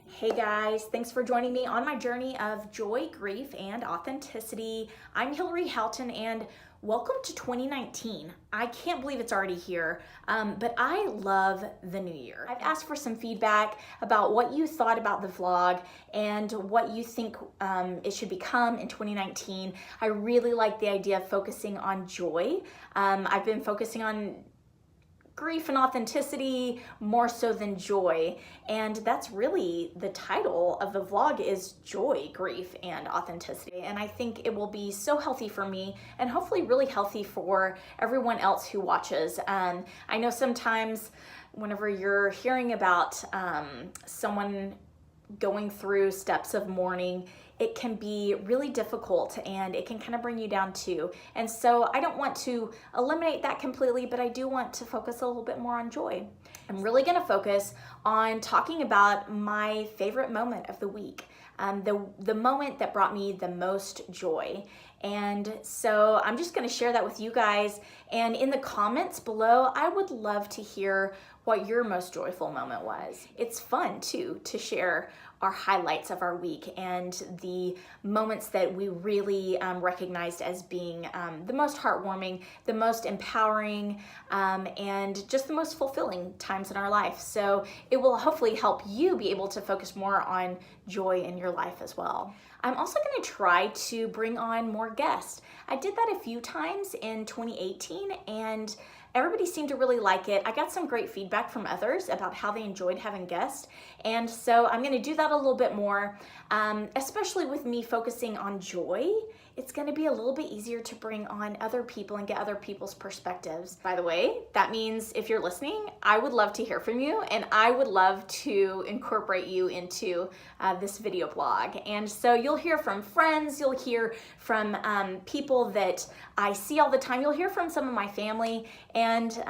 Hey guys, thanks for joining me on my journey of joy, grief, and authenticity. I'm Hilarie Houghton and welcome to 2019. I can't believe it's already here, but I love the new year. I've asked for some feedback about what you thought about the vlog and what you think it should become in 2019. I really like the idea of focusing on joy. I've been focusing on grief and authenticity more so than joy, and that's really the title of the vlog is joy, grief, and authenticity. And I think it will be so healthy for me and hopefully really healthy for everyone else who watches. I know sometimes whenever you're hearing about someone going through steps of mourning, it can be really difficult and it can kind of bring you down too. And so I don't want to eliminate that completely, but I do want to focus a little bit more on joy. I'm really going to focus on talking about my favorite moment of the week, the moment that brought me the most joy. And so I'm just going to share that with you guys. And in the comments below, I would love to hear what your most joyful moment was. It's fun too to share our highlights of our week and the moments that we really recognized as being the most heartwarming, the most empowering, and just the most fulfilling times in our life. So it will hopefully help you be able to focus more on joy in your life as well. I'm also going to try to bring on more guests. I did that a few times in 2018 and everybody seemed to really like it. I got some great feedback from others about how they enjoyed having guests. And so I'm gonna do that a little bit more, especially with me focusing on joy. It's gonna be a little bit easier to bring on other people and get other people's perspectives. By the way, that means if you're listening, I would love to hear from you and I would love to incorporate you into this video blog. And so you'll hear from friends, you'll hear from people that I see all the time, you'll hear from some of my family, and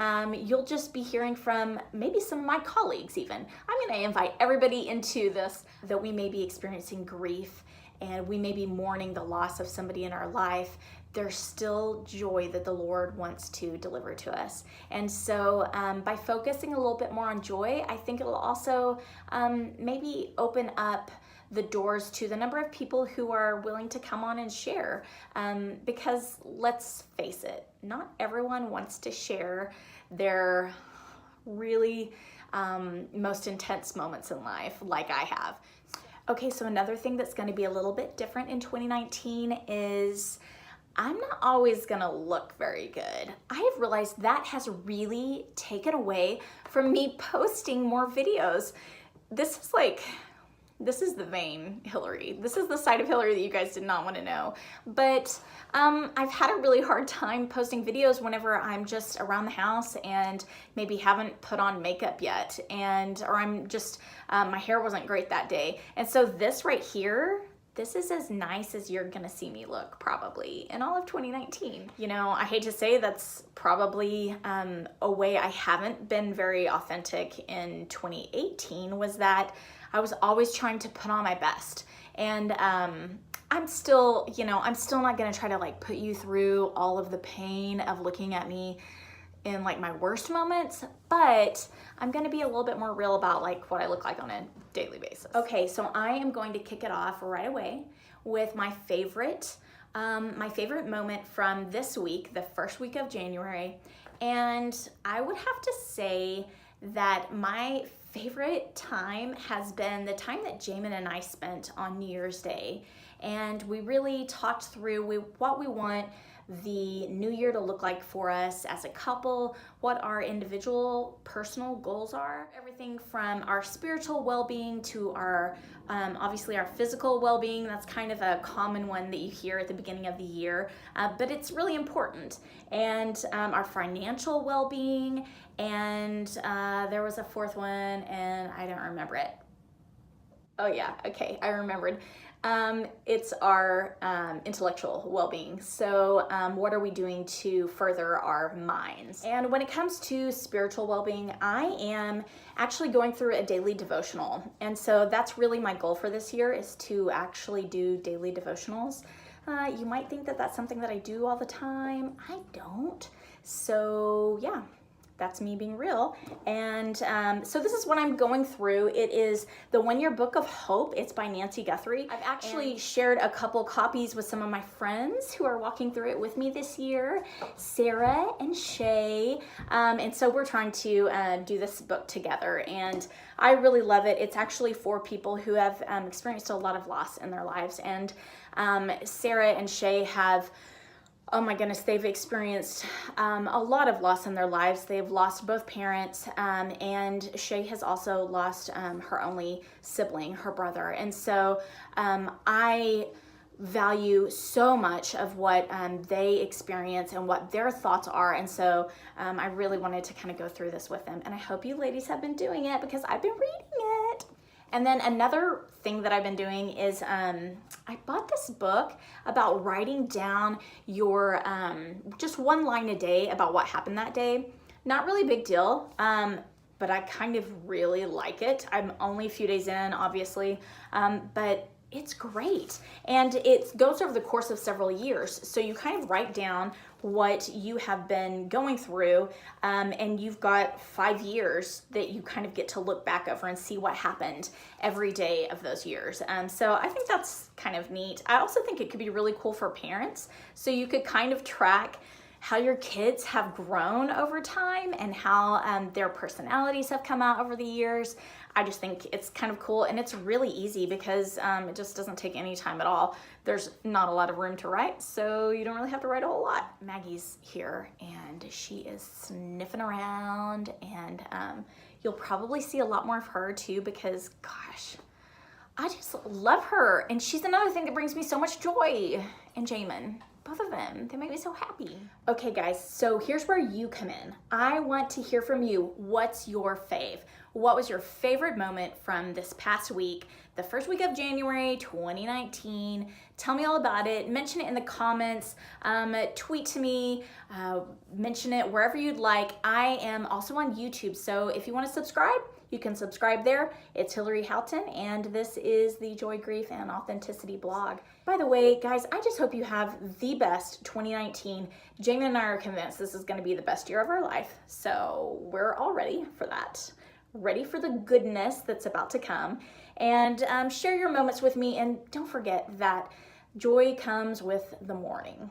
you'll just be hearing from maybe some of my colleagues even. I'm gonna invite everybody into this, that we may be experiencing grief and we may be mourning the loss of somebody in our life. There's still joy that the Lord wants to deliver to us. And so by focusing a little bit more on joy, I think it'll also maybe open up the doors to the number of people who are willing to come on and share. Because let's face it, not everyone wants to share their really most intense moments in life like I have. Okay, so another thing that's going to be a little bit different in 2019 is I'm not always gonna look very good. I have realized that has really taken away from me posting more videos. This is the vain Hilarie. This is the side of Hilarie that you guys did not want to know. But I've had a really hard time posting videos whenever I'm just around the house and maybe haven't put on makeup yet, or I'm just, my hair wasn't great that day. And so this right here, this is as nice as you're gonna see me look probably in all of 2019. You know, I hate to say that's probably a way I haven't been very authentic in 2018 was that I was always trying to put on my best. And I'm still not gonna try to like put you through all of the pain of looking at me in like my worst moments, but I'm gonna be a little bit more real about like what I look like on a daily basis. Okay, so I am going to kick it off right away with my favorite moment from this week, the first week of January. And I would have to say that my favorite time has been the time that Jamin and I spent on New Year's Day. And we really talked through what we want the new year to look like for us as a couple, what our individual personal goals are, everything from our spiritual well-being to our obviously our physical well-being. That's kind of a common one that you hear at the beginning of the year, but it's really important. And our financial well-being, and there was a fourth one and I don't remember it. Oh yeah, okay, I remembered. It's our intellectual well-being. So what are we doing to further our minds? And when it comes to spiritual well-being, I am actually going through a daily devotional. And so that's really my goal for this year, is to actually do daily devotionals. You might think that that's something that I do all the time. I don't. So yeah, that's me being real. And so this is what I'm going through. It is the 1 Year Book of Hope. It's by Nancy Guthrie. I've actually shared a couple copies with some of my friends who are walking through it with me this year, Sarah and Shay. And so we're trying to do this book together, and I really love it. It's actually for people who have experienced a lot of loss in their lives. And Sarah and Shay have, oh my goodness, they've experienced a lot of loss in their lives. They've lost both parents, and Shay has also lost her only sibling, her brother. And so I value so much of what they experience and what their thoughts are. And so I really wanted to kind of go through this with them. And I hope you ladies have been doing it, because I've been reading it. And then another thing that I've been doing is I bought this book about writing down your just one line a day about what happened that day. Not really a big deal, but I kind of really like it. I'm only a few days in, obviously, but it's great. And it goes over the course of several years. So you kind of write down what you have been going through, and you've got 5 years that you kind of get to look back over and see what happened every day of those years. So I think that's kind of neat. I also think it could be really cool for parents. So you could kind of track how your kids have grown over time and how their personalities have come out over the years. I just think it's kind of cool, and it's really easy because it just doesn't take any time at all. There's not a lot of room to write, so you don't really have to write a whole lot. Maggie's here, and she is sniffing around, and you'll probably see a lot more of her too, because gosh, I just love her. And she's another thing that brings me so much joy. And Jamin, both of them, they make me so happy. Okay guys, so here's where you come in. I want to hear from you. What's your fave? What was your favorite moment from this past week, the first week of January 2019? Tell me all about it. Mention it in the comments, tweet to me, mention it wherever you'd like. I am also on YouTube, so if you want to subscribe, you can subscribe there. It's Hilarie Houghton, and this is the Joy, Grief, and Authenticity blog. By the way, guys, I just hope you have the best 2019. Jamin and I are convinced this is going to be the best year of our life, so we're all ready for that. Ready for the goodness that's about to come. And share your moments with me, and don't forget that joy comes with the mourning.